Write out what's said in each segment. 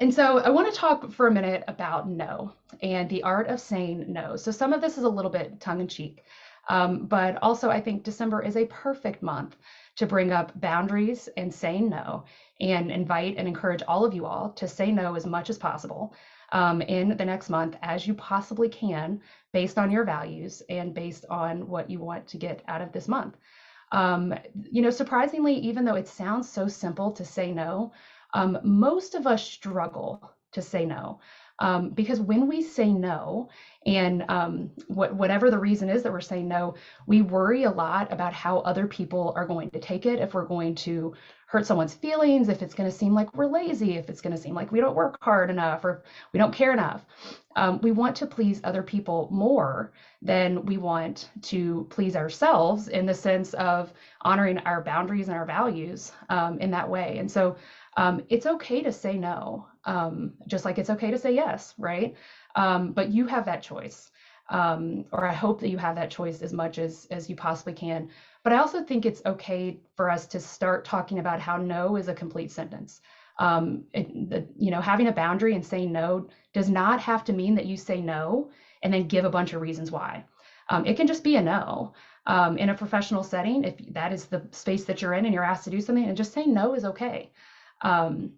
And so I want to talk for a minute about no and the art of saying no. So some of this is a little bit tongue in cheek, but also I think December is a perfect month to bring up boundaries and saying no and invite and encourage all of you all to say no as much as possible in the next month as you possibly can based on your values and based on what you want to get out of this month. Surprisingly, even though it sounds so simple to say no, most of us struggle to say no. Because when we say no, and whatever the reason is that we're saying no, we worry a lot about how other people are going to take it, if we're going to hurt someone's feelings, if it's going to seem like we're lazy, if it's going to seem like we don't work hard enough, or we don't care enough. We want to please other people more than we want to please ourselves in the sense of honoring our boundaries and our values in that way. And so it's okay to say no, just like it's okay to say yes, right? But you have that choice. Or I hope that you have that choice as much as you possibly can. But I also think it's okay for us to start talking about how no is a complete sentence. Having a boundary and saying no does not have to mean that you say no and then give a bunch of reasons why. It can just be a no. In a professional setting, if that is the space that you're in and you're asked to do something, and just saying no is okay. Um,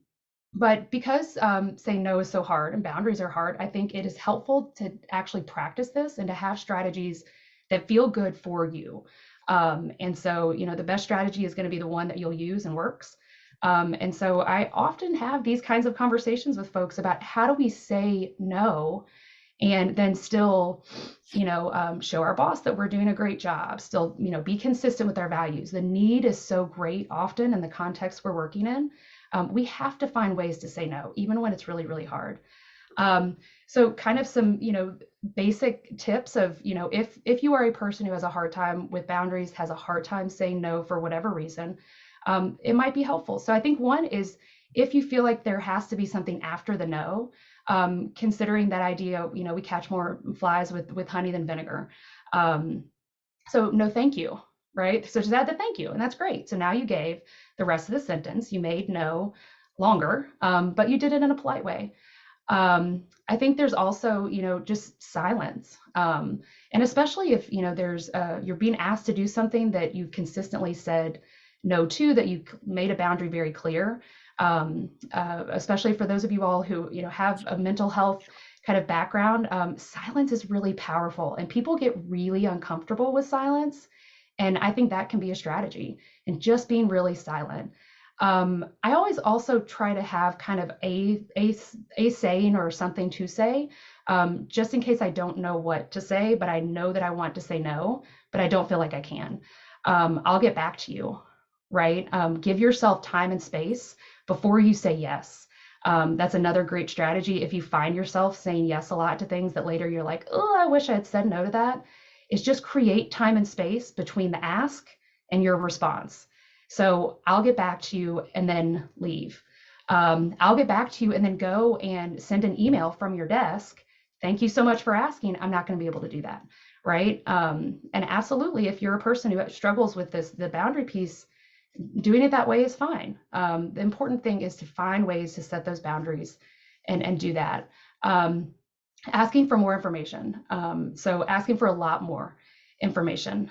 but because saying no is so hard and boundaries are hard, I think it is helpful to actually practice this and to have strategies that feel good for you. And so, the best strategy is going to be the one that you'll use and works. And so I often have these kinds of conversations with folks about how do we say no and then still, show our boss that we're doing a great job, still, be consistent with our values. The need is so great often in the context we're working in. We have to find ways to say no, even when it's really, really hard. So kind of some, basic tips of, if you are a person who has a hard time with boundaries, has a hard time saying no for whatever reason, it might be helpful. So I think one is if you feel like there has to be something after the no, considering that idea, we catch more flies with honey than vinegar. Um, so no, thank you, right? So just add the thank you, and that's great. So now you gave the rest of the sentence. You made no longer, but you did it in a polite way. I think there's also, just silence. And especially if, you're being asked to do something that you've consistently said no to, that you made a boundary very clear. Especially for those of you all who, have a mental health kind of background, silence is really powerful and people get really uncomfortable with silence. And I think that can be a strategy and just being really silent. I always also try to have kind of a saying or something to say, just in case I don't know what to say, but I know that I want to say no, but I don't feel like I can. I'll get back to you, right? Give yourself time and space before you say yes. That's another great strategy. If you find yourself saying yes a lot to things that later you're like, oh, I wish I had said no to that, is just create time and space between the ask and your response. So I'll get back to you and then leave. I'll get back to you and then go and send an email from your desk. Thank you so much for asking. I'm not going to be able to do that. Right. And absolutely, if you're a person who struggles with this, the boundary piece, doing it that way is fine. The important thing is to find ways to set those boundaries and do that. Asking for more information. So asking for a lot more information,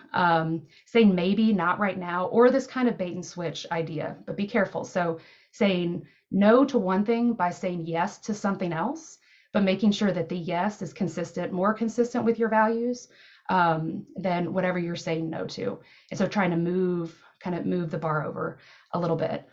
saying maybe not right now, or this kind of bait and switch idea, but be careful. So saying no to one thing by saying yes to something else, but making sure that the yes is consistent, more consistent with your values than whatever you're saying no to. And so trying to move the bar over a little bit.